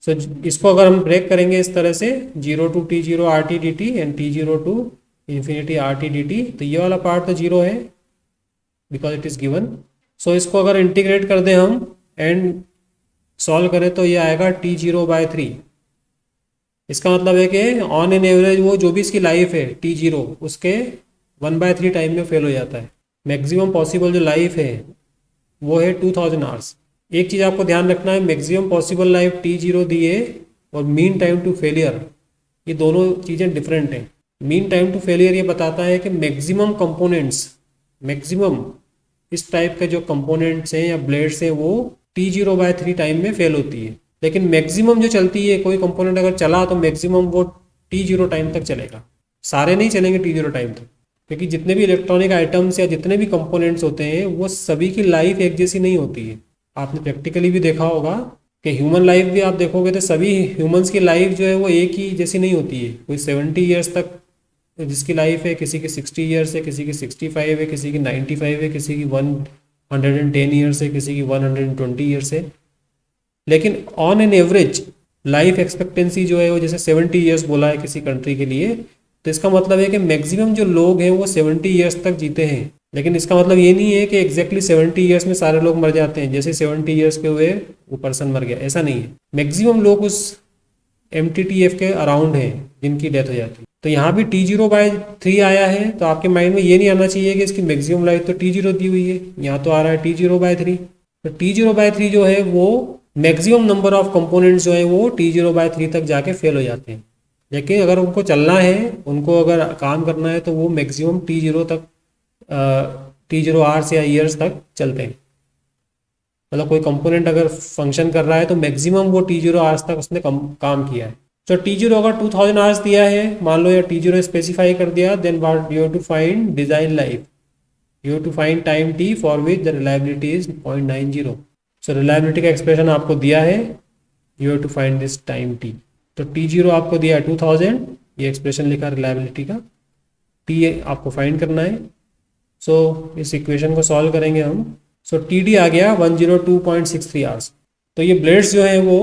So इसको अगर हम ब्रेक करेंगे इस तरह से, zero to T zero R T D T and T zero to infinity R T D T, तो ये वाला पार्ट तो जीरो है because it is given. So इसको अगर इंटीग्रेट कर दें हम एंड सॉल्व करें तो ये आएगा टी जीरो बाय थ्री। इसका मतलब है कि ऑन एन एवरेज वो जो भी इसकी लाइफ है टी जीरो, उसके 1/3 टाइम में फेल हो जाता है। मैक्सिमम पॉसिबल जो लाइफ है वो है 2000 आवर्स। एक चीज़ आपको ध्यान रखना है, maximum possible life T zero दी है और मीन टाइम टू फेलियर, ये दोनों चीज़ें डिफरेंट हैं। मीन टाइम टू फेलियर ये बताता है कि मैक्सिमम कंपोनेंट्स, मैक्सिमम इस टाइप के जो कंपोनेंट्स हैं या ब्लेड्स हैं वो T zero by three time में फेल होती है। लेकिन मैक्सिमम जो चलती है, कोई कंपोनेंट अगर चला तो मैक्सिमम वो टी जीरो टाइम तक चलेगा, सारे नहीं चलेंगे टी जीरो टाइम तक, क्योंकि जितने भी इलेक्ट्रॉनिक आइटम्स या जितने भी कंपोनेंट्स होते हैं वो सभी की लाइफ एक जैसी नहीं होती है। आपने प्रैक्टिकली भी देखा होगा कि ह्यूमन लाइफ भी आप देखोगे तो सभी ह्यूमंस की लाइफ जो है वो एक ही जैसी नहीं होती है। कोई 70 ईयर्स तक जिसकी लाइफ है, किसी की 60 ईयर्स है, किसी की 65 है, किसी की 95 है, किसी की 110 ईयर्स है, किसी की 120 ईयर्स है। लेकिन on an average life expectancy जो है वो जैसे 70 ईयर्स बोला है किसी कंट्री के लिए, तो इसका मतलब है कि मैक्सिमम जो लोग हैं वो 70 ईयर्स तक जीते हैं। लेकिन इसका मतलब ये नहीं है कि एग्जैक्टली 70 ईयर्स में सारे लोग मर जाते हैं, जैसे 70 ईयर्स के हुए वो पर्सन मर गया, ऐसा नहीं है। मैक्सिमम लोग उस MTTF के अराउंड हैं जिनकी डेथ हो जाती है। तो यहाँ भी टी जीरो बाय थ्री आया है, तो आपके माइंड में ये नहीं आना चाहिए कि इसकी मैक्सिमम लाइफ तो टी जीरो दी हुई है, यहाँ तो आ रहा है टी जीरो बाय थ्री। तो टी जीरो बाय थ्री जो है वो मैक्सिमम नंबर ऑफ कंपोनेंट्स जो है वो टी जीरो बाय थ्री तक जाके फेल हो जाते हैं। लेकिन अगर उनको चलना है, उनको अगर काम करना है, तो वो मैक्सिमम टी जीरो तक, टी जीरो आवर्स या ईयर्स तक चलते हैं। मतलब कोई कंपोनेंट अगर फंक्शन कर रहा है तो मैक्सिमम वो टी जीरो आवर्स तक उसने काम किया है। तो टी जीरो अगर 2000 आवर्स दिया है मान लो, या टी जीरो स्पेसिफाई कर दिया, then what you have to find design life, you have to find time T for which the reliability is 0.90। So reliability का एक्सप्रेशन आपको दिया है, you have to find this time T. तो T zero आपको दिया है 2000, ये expression लिखा रिलायबिलिटी का, टी आपको फाइंड करना है। सो इस इक्वेशन को सॉल्व करेंगे हम। सो टी डी आ गया 102.63 आवर्स। तो ये ब्लेड्स जो हैं वो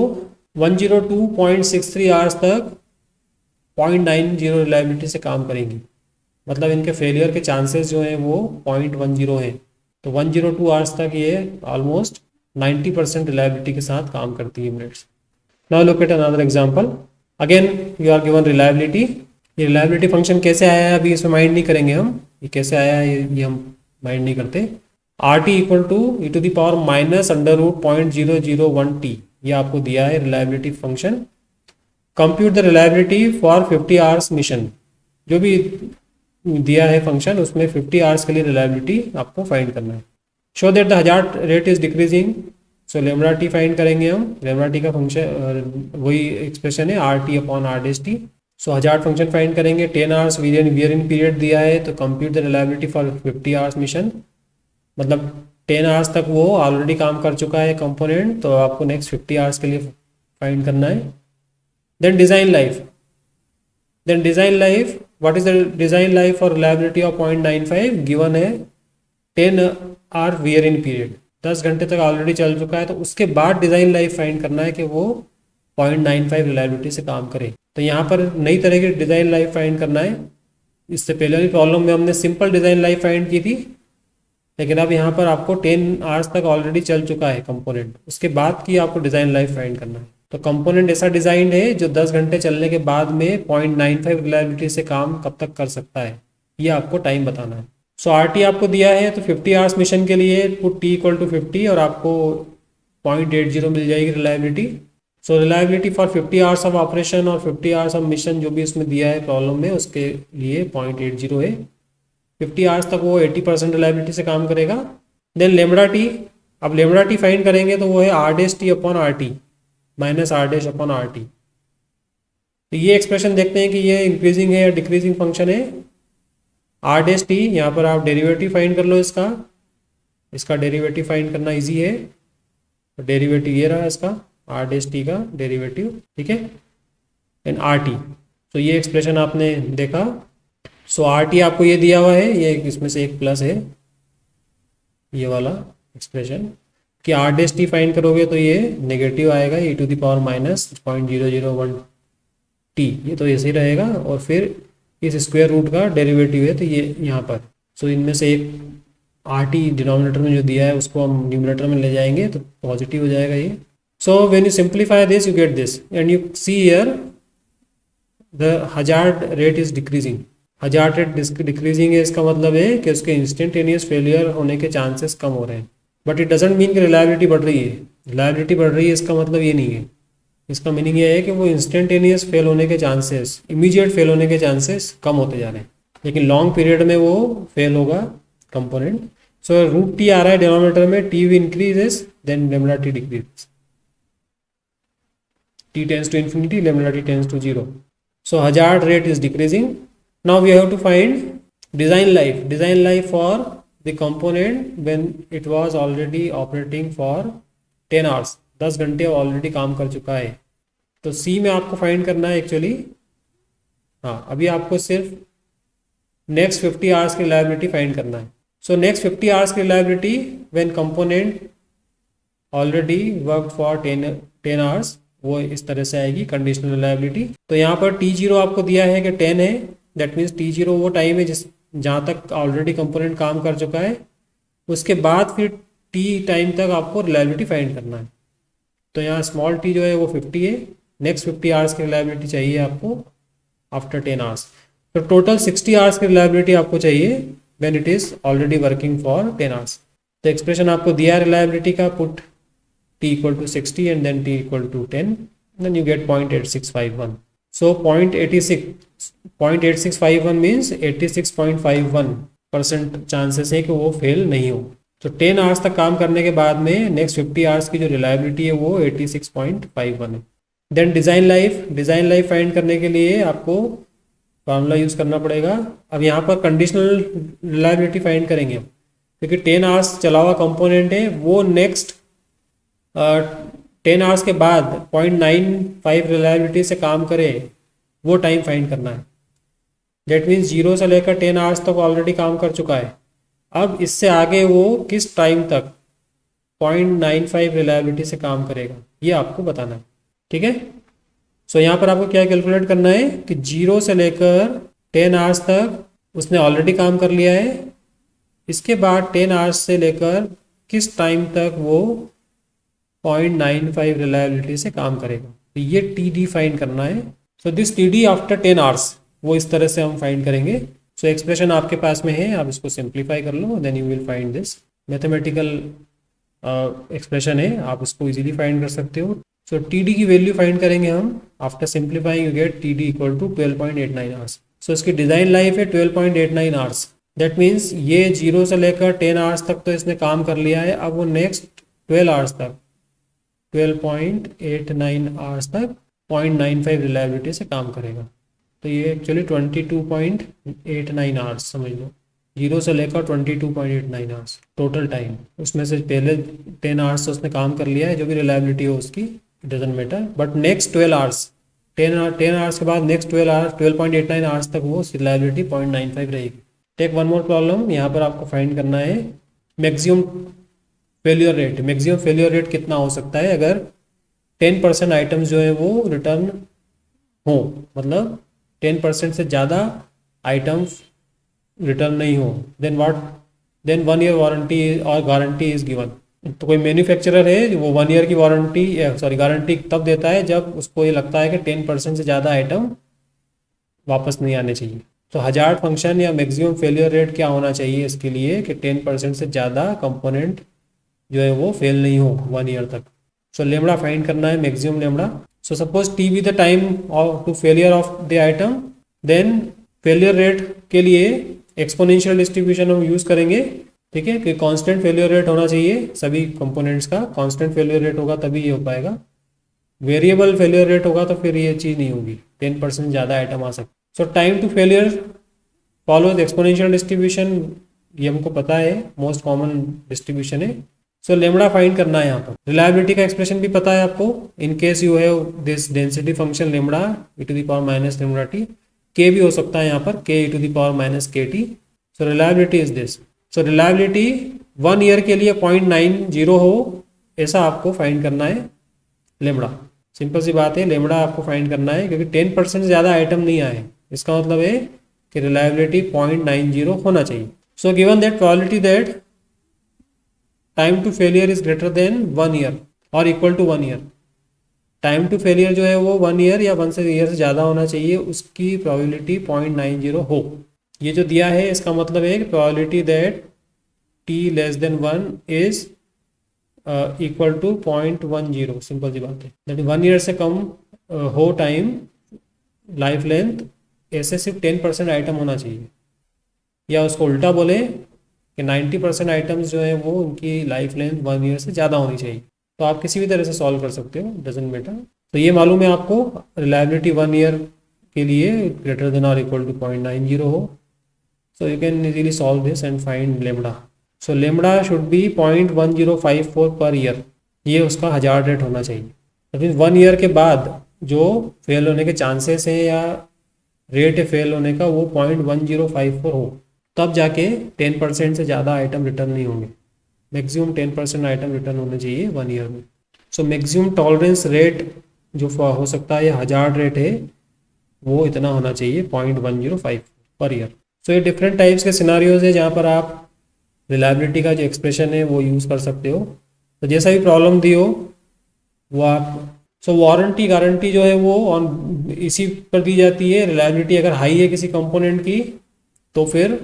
102.63 आवर्स तक 0.90 रिलायबिलिटी से काम करेंगी, मतलब इनके फेलियर के चांसेस जो हैं वो 0.10 हैं। तो 102 आवर्स तक ये ऑलमोस्ट 90% रिलायबिलिटी के साथ काम करती है blades. Now look at another example. Again you are given reliability. ये रिलायबिलिटी फंक्शन कैसे आया है अभी इसमें माइंड नहीं करेंगे हम, ये कैसे आया है ये हम माइंड नहीं करते। R T equal to e to the power minus under root 0.001 T, ये आपको दिया है reliability function. Compute the reliability for 50 hours mission, जो भी दिया है फंक्शन उसमें 50 आवर्स के लिए रिलायबिलिटी आपको फाइंड करना है। Show that the hazard rate is decreasing. So lambda T find करेंगे हम। लेमडा टी का फंक्शन वही एक्सप्रेशन है R T upon R dash T. So hazard function find करेंगे। 10 आवर्स वियर इन पीरियड दिया है, तो compute the reliability for 50 hours mission, मतलब 10 आवर्स तक वो ऑलरेडी काम कर चुका है कंपोनेंट, तो आपको नेक्स्ट 50 आवर्स के लिए फाइंड करना है। Then design life. What is the design life और रिलायबिलिटी ऑफ 0.95 गिवन है 10 आवर वियर इन पीरियड, 10 घंटे तक ऑलरेडी चल चुका है, तो उसके बाद डिजाइन लाइफ फाइंड करना है कि वो 0.95 रिलायबिलिटी से काम करे। तो यहाँ पर नई तरह की डिजाइन लाइफ फाइंड करना है। इससे पहले वाली प्रॉब्लम में हमने सिंपल डिजाइन लाइफ फाइंड की थी, लेकिन अब यहाँ पर आपको 10 आवर्स तक ऑलरेडी चल चुका है कंपोनेंट, उसके बाद की आपको डिजाइन लाइफ फाइंड करना है। तो कंपोनेंट ऐसा डिजाइन है जो 10 घंटे चलने के बाद में 0.95 रिलायबिलिटी से काम कब तक कर सकता है, ये आपको टाइम बताना है। सो RT आपको दिया है, तो 50 आवर्स मिशन के लिए पुट T इक्वल टू 50 और आपको 0.80 मिल जाएगी reliability. So reliability for 50 hours of operation और 50 आवर्स ऑफ मिशन जो भी उसमें दिया है प्रॉब्लम में, उसके लिए 0.80 है। 50 आवर्स तक वो 80% रिलायबिलिटी से काम करेगा। देन लेमडा टी, अब लेमडा टी फाइंड करेंगे तो वो है R' upon RT minus R' upon RT। तो ये एक्सप्रेशन देखते हैं कि ये इंक्रीजिंग है या डिक्रीजिंग फंक्शन है। R' यहाँ पर आप डेरिवेटिव फाइंड कर लो, इसका डेरिवेटिव फाइंड करना इजी है। तो डेरिवेटिव ये रहा इसका, R' का डेरिवेटिव, ठीक है, एंड RT। तो ये एक्सप्रेशन आपने देखा। सो RT आपको ये दिया हुआ है, ये इसमें से एक प्लस है ये वाला एक्सप्रेशन कि R' फाइंड करोगे तो ये नेगेटिव आएगा, e to the power minus 0.001 t, ये तो ऐसे ही रहेगा। और फिर इस स्क्वायर रूट का डेरिवेटिव है, तो ये यहाँ पर, सो इनमें से एक RT डिनोमिनेटर में जो दिया है उसको हम न्यूमरेटर में ले जाएंगे तो पॉजिटिव हो जाएगा ये। सो when you simplify this you get this and you see here the hazard rate is decreasing. Hazard rate decreasing है, इसका मतलब है कि उसके इंस्टेंटेनियस फेलियर होने के चांसेस कम हो रहे हैं। बट इट डजेंट मीन कि रिलायबिलिटी बढ़ रही है। रिलायबिलिटी बढ़ रही है इसका मतलब ये नहीं है, इसका मीनिंग ये है कि वो इंस्टेंटेनियस फेल होने के चांसेस, इमीडिएट फेल होने के चांसेस कम होते जा रहे हैं, लेकिन लॉन्ग पीरियड में वो फेल होगा कंपोनेंट। सो रूट टी आ रहा है डिनोमिनेटर में, T we increases then lambda T decreases, T tends to infinity, lambda T tends to 0। So hazard rate is decreasing. Now we have to find design life for the component when it was already operating for 10 hours, 10 घंटे already काम कर चुका है। तो C में आपको find करना है एक्चुअली, हाँ अभी आपको सिर्फ नेक्स्ट 50 आवर्स की रिलायबिलिटी फाइंड करना है। सो नेक्स्ट 50 आवर्स की reliability when component already work for 10 hours, वो इस तरह से आएगी कंडीशनल रिलायबिलिटी। तो यहाँ पर T0 आपको दिया है कि 10 है, दैट मीन्स T0 वो टाइम है जहाँ तक ऑलरेडी कंपोनेंट काम कर चुका है, उसके बाद फिर T टाइम तक आपको रिलायबिलिटी फाइंड करना है। तो यहाँ स्मॉल t जो है वो 50 है, नेक्स्ट 50 आवर्स की रिलायबिलिटी चाहिए आपको आफ्टर 10 आवर्स। तो टोटल 60 आवर्स की रिलायबिलिटी आपको चाहिए when it is already working for 10 hours. तो एक्सप्रेशन आपको दिया है रिलायबिलिटी का, put t equal to 60 and then t equal to 10, then you get 0.8651। So 0.8651 means 86.51% chances है कि वो फेल नहीं हो। तो 10 आवर्स तक काम करने के बाद में नेक्स्ट 50 आवर्स की जो रिलायबिलिटी है वो 86.51 है। देन डिज़ाइन लाइफ फाइंड करने के लिए आपको फार्मूला यूज़ करना पड़ेगा। अब यहाँ पर कंडीशनल रिलायबिलिटी फाइंड करेंगे हम, क्योंकि 10 आवर्स चला हुआ कंपोनेंट है, वो नेक्स्ट 10 आवर्स के बाद 0.95 रिलायबिलिटी से काम करे, वो टाइम फाइंड करना है। डेट मीन्स 0 से लेकर 10 आवर्स तक ऑलरेडी काम कर चुका है, अब इससे आगे वो किस टाइम तक 0.95 रिलायबिलिटी से काम करेगा, ये आपको बताना है, ठीक है। सो यहाँ पर आपको क्या कैलकुलेट करना है कि 0 से लेकर 10 आवर्स तक उसने ऑलरेडी काम कर लिया है, इसके बाद 10 आवर्स से लेकर किस टाइम तक वो 0.95 रिलायबिलिटी से काम करेगा, तो ये TD फाइंड करना है। So this TD after 10 hours, वो इस तरह से हम फाइंड करेंगे। सो एक्सप्रेशन आपके पास में है, आप इसको सिंप्लीफाई कर लो, then you will find this. Mathematical expression है, आप इसको इजीली फाइंड कर सकते हो। सो TD की वैल्यू फाइंड करेंगे हम, after simplifying you get TD equal to 12.89 hours. So इसकी डिज़ाइन लाइफ है 12.89 आवर्स, दैट मीन्स ये 0 से लेकर 10 आवर्स तक तो इसने काम कर लिया है, अब वो नेक्स्ट 12 आवर्स तक 12.89 आवर्स तक 0.95 रिलायबिलिटी से काम करेगा। तो ये एक्चुअली 22.89 आवर्स समझ लो, 0 से लेकर 22.89 आवर्स टोटल टाइम। उसमें से पहले 10 आवर्स उसने काम कर लिया है, जो भी रिलायबिलिटी हो उसकी, it doesn't matter, but next 12 hours 10 hours के बाद नेक्स्ट 12 आवर्स 12.89 आवर्स तक वो रिलायबिलिटी 0.95 रहेगी। टेक वन मोर प्रॉब्लम, यहाँ पर आपको फाइंड करना है maximum failure rate. Maximum failure rate कितना हो सकता है अगर 10% आइटम्स जो है वो रिटर्न हो, मतलब 10% से ज़्यादा आइटम्स रिटर्न नहीं हो, देन 1 ईयर वारंटी और गारंटी इज गिवन। तो कोई मैन्युफैक्चरर है वो 1 ईयर की वारंटी गारंटी तब देता है जब उसको ये लगता है कि 10% से ज़्यादा आइटम वापस नहीं आने चाहिए। तो हजार्ड फंक्शन या मैक्सिमम फेलियर रेट क्या होना चाहिए इसके लिए कि 10% से ज़्यादा कंपोनेंट जो है वो फेल नहीं हो 1 ईयर तक। सो लेमड़ा फाइंड करना है maximum lambda. So suppose T be the time to failure of the item, then failure rate के लिए एक्सपोनेंशियल डिस्ट्रीब्यूशन हम यूज़ करेंगे, ठीक है, कि कांस्टेंट फेलियर रेट होना चाहिए सभी कंपोनेंट्स का। कांस्टेंट फेलियर रेट होगा तभी ये हो पाएगा। वेरिएबल फेलियर रेट होगा तो फिर ये चीज़ नहीं होगी, 10% ज़्यादा आइटम आ सकते। So time to failure follows exponential distribution, ये हमको पता है, मोस्ट कॉमन डिस्ट्रीब्यूशन है। सो लेमड़ा फाइंड करना है यहाँ पर। रिलायबिलिटी का एक्सप्रेशन भी पता है आपको, in case you have this density function lambda e to the power minus lambda t, k भी हो सकता है यहाँ पर k e to the power minus के T. So reliability is this. So reliability 1 year के लिए 0.90 हो, ऐसा आपको फाइंड करना है लेमड़ा। सिंपल सी बात है, लेमड़ा आपको फाइंड करना है क्योंकि 10% से ज़्यादा आइटम नहीं आए, इसका मतलब है कि रिलायबिलिटी 0.90 होना चाहिए। So given that probability that time to failure is greater than 1 year और equal to 1 year, time to failure जो है वो 1 ईयर या 1 ईयर से ज़्यादा होना चाहिए, उसकी प्रोबेबिलिटी 0.90 हो। ये जो दिया है इसका मतलब है कि probability that t less than 1 is equal to 0.10। Simple सी बात है, दैट 1 ईयर से कम हो टाइम लाइफ लेंथ, ऐसे सिर्फ 10% आइटम होना चाहिए, या उसको उल्टा बोले कि 90% आइटम्स जो है वो उनकी लाइफ लेंथ 1 ईयर से ज़्यादा होनी चाहिए। तो आप किसी भी तरह से सॉल्व कर सकते हो, डजेंट मैटर। तो ये मालूम है आपको रिलायबिलिटी 1 ईयर के लिए ग्रेटर देन और इक्वल टू 0.90 हो। So you can easily solve this and find lambda. So lambda should be 0.1054 per year, ये उसका हजार्ड रेट होना चाहिए। तो फिर 1 ईयर के बाद जो फेल होने के चांसेस हैं या रेट है फेल होने का वो 0.1054 हो, तब जाके 10% से ज़्यादा आइटम रिटर्न नहीं होंगे। मैक्सिमम 10% आइटम रिटर्न होने चाहिए 1 ईयर में। सो मैक्सिमम टॉलरेंस रेट जो हो सकता है, हजार्ड रेट है, वो इतना होना चाहिए 0.105 पर ईयर। सो ये डिफरेंट टाइप्स के सिनारियोज है जहाँ पर आप रिलायबिलिटी का जो एक्सप्रेशन है वो यूज़ कर सकते हो। तो जैसा भी प्रॉब्लम दी हो वो आप, सो वारंटी गारंटी जो है वो ऑन इसी पर दी जाती है। रिलायबिलिटी अगर हाई है किसी कंपोनेंट की तो फिर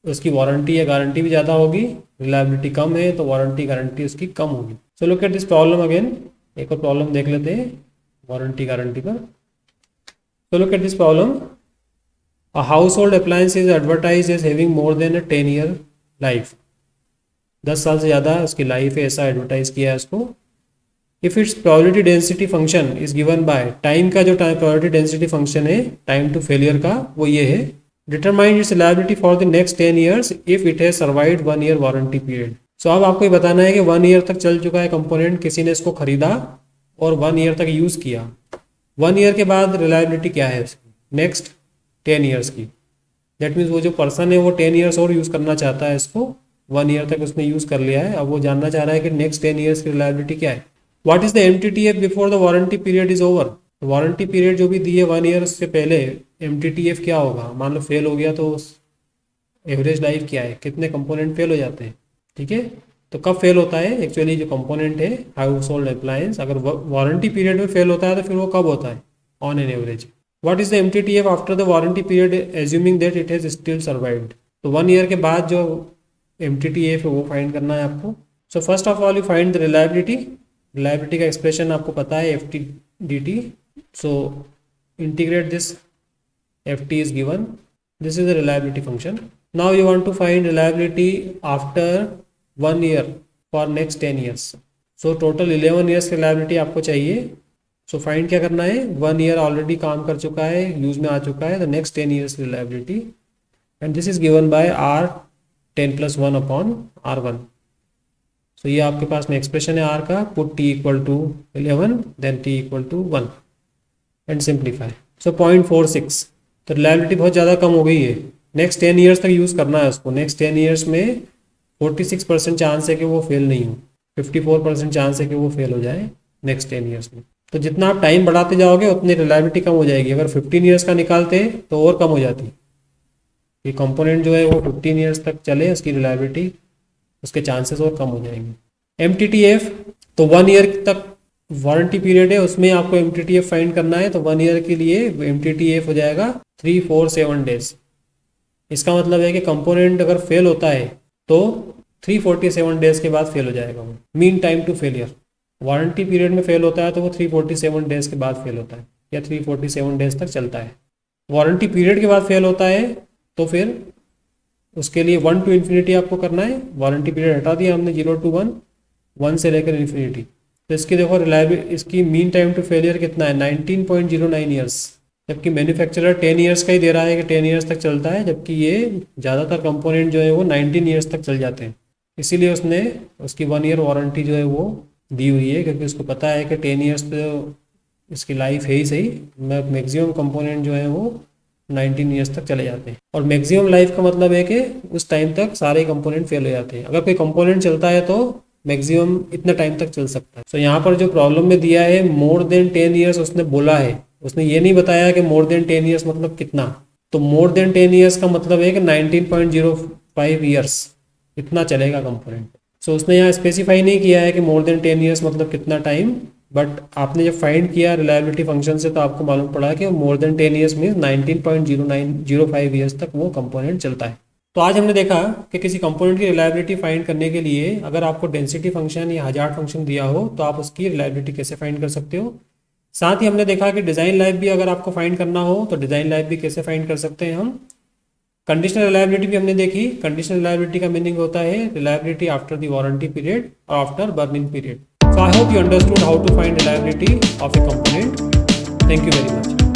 उसकी वारंटी या गारंटी भी ज़्यादा होगी, रिलायबिलिटी कम है तो वारंटी गारंटी उसकी कम होगी। So look at this problem again, एक और प्रॉब्लम देख लेते हैं वारंटी गारंटी पर। So look at this problem, a household appliance is advertise as having more than 10 year life, 10 साल से ज़्यादा उसकी लाइफ है, ऐसा एडवर्टाइज किया है उसको। If its probability density function is given by, time का जो प्रोबेबिलिटी डेंसिटी फंक्शन है टाइम टू फेलियर का वो ये है, determine its reliability for the next 10 years if it has survived 1 year warranty period. So अब आपको ये बताना है कि 1 ईयर तक चल चुका है कंपोनेंट, किसी ने इसको खरीदा और 1 ईयर तक यूज़ किया, 1 ईयर के बाद रिलायबिलिटी क्या है इसकी नेक्स्ट 10 ईयर्स की। दैट मीन्स वो जो पर्सन है वो 10 ईयर्स और यूज़ करना चाहता है इसको, 1 ईयर तक उसने यूज़ कर लिया है, अब वो जानना चाह रहा है कि नेक्स्ट 10 ईयर्स की रिलायबिलिटी क्या है। What is the MTTF before the warranty period is over, warranty period जो भी दी है 1 ईयर उससे पहले MTTF क्या होगा। मान लो फेल हो गया तो एवरेज लाइफ क्या है, कितने कंपोनेंट फेल हो जाते हैं, ठीक है। तो कब फेल होता है एक्चुअली जो कंपोनेंट है हाउस होल्ड अप्लायंस, अगर वारंटी पीरियड में फेल होता है तो फिर वो कब होता है on an average. What is the MTTF after the warranty period assuming that it has still survived, तो 1 ईयर के बाद जो MTTF है वो फाइंड करना है आपको। सो first of all you find the reliability, reliability का एक्सप्रेशन आपको पता है FT/dt। So integrate this, FT is given, this is the reliability function. Now you want to find reliability after 1 year for next 10 years. So total 11 years की reliability आपको चाहिए। So find क्या करना है, 1 year already काम कर चुका है, यूज में आ चुका है, the next 10 years reliability and this is given by R10 plus 1 upon R1. So ये आपके पास में एक्सप्रेशन है R का, put T equal to 11 then T equal to 1. And simplify. So 0.46, तो रिलायबिलिटी बहुत ज़्यादा कम हो गई है। नेक्स्ट 10 ईयर्स तक यूज़ करना है उसको। नेक्स्ट 10 ईयर्स में 46% चांस है कि वो फेल नहीं हो, 54% चांस है कि वो फेल हो जाए नेक्स्ट 10 ईयर्स में। तो जितना आप टाइम बढ़ाते जाओगे उतनी रिलायबिलिटी कम हो जाएगी। अगर 15 ईयर्स का निकालते तो और कम हो जाती। ये कंपोनेंट जो है वो 15 ईयर्स तक चले, उसकी रिलायबिलिटी, उसके चांसेस और कम हो जाएंगे। MTTF, तो 1 ईयर तक वारंटी पीरियड है, उसमें आपको MTTF फाइंड करना है। तो 1 ईयर के लिए MTTF हो जाएगा 347 डेज। इसका मतलब है कि कंपोनेंट अगर फेल होता है तो 347 डेज के बाद फेल हो जाएगा वो। Mean time to failure, warranty period में फेल होता है तो वो 347 डेज के बाद फेल होता है, या 347 डेज तक चलता है। वारंटी पीरियड के बाद फेल होता है तो फिर उसके लिए 1 to इन्फिनिटी आपको करना है। वारंटी पीरियड हटा दिया हमने 0 to 1, 1 से लेकर इन्फिनिटी। तो इसकी देखो रिलायबिलिटी, इसकी मीन टाइम टू फेलियर कितना है, 19.09 ईयर्स। जबकि मैन्युफैक्चरर 10 ईयर्स का ही दे रहा है कि 10 ईयर्स तक चलता है, जबकि ये ज़्यादातर कंपोनेंट जो है वो 19 ईयर्स तक चल जाते हैं। इसीलिए उसने उसकी 1 ईयर वारंटी जो है वो दी हुई है, क्योंकि उसको पता है कि 10 ईयर्स तो इसकी लाइफ है ही सही। मैक्सिमम कंपोनेंट जो है वो 19 ईयर्स तक चले जाते हैं। और मैक्सिमम लाइफ का मतलब है कि उस टाइम तक सारे कंपोनेंट फेल हो जाते हैं। अगर कोई कंपोनेंट चलता है तो मैक्सिमम इतना टाइम तक चल सकता है। तो यहाँ पर जो प्रॉब्लम में दिया है मोर देन 10 ईयर्स उसने बोला है, उसने ये नहीं बताया कि मोर देन 10 ईयर्स मतलब कितना। तो मोर देन 10 ईयर्स का मतलब है कि 19.05 ईयर्स इतना चलेगा कंपोनेंट। सो उसने यहाँ स्पेसिफाई नहीं किया है कि मोर देन 10 ईयर्स मतलब कितना टाइम। बट आपने जब फाइंड किया रिलायबिलिटी फंक्शन से तो आपको मालूम पड़ा कि मोर देन 10 ईयर्स मीन्स 19.0905 ईयर्स तक वो कंपोनेंट चलता है। तो आज हमने देखा कि किसी कंपोनेंट की रिलायबिलिटी फाइंड करने के लिए अगर आपको डेंसिटी फंक्शन या हजार्ड फंक्शन दिया हो तो आप उसकी रिलायबिलिटी कैसे फाइंड कर सकते हो। साथ ही हमने देखा कि डिज़ाइन लाइफ भी अगर आपको फाइंड करना हो तो डिज़ाइन लाइफ भी कैसे फाइंड कर सकते हैं हम। कंडीशनल रिलायबिलिटी भी हमने देखी। कंडीशनल रिलायबिलिटी का मीनिंग होता है reliability after the warranty period और after burning period. So I hope you understood how to find reliability of a component. Thank you very much.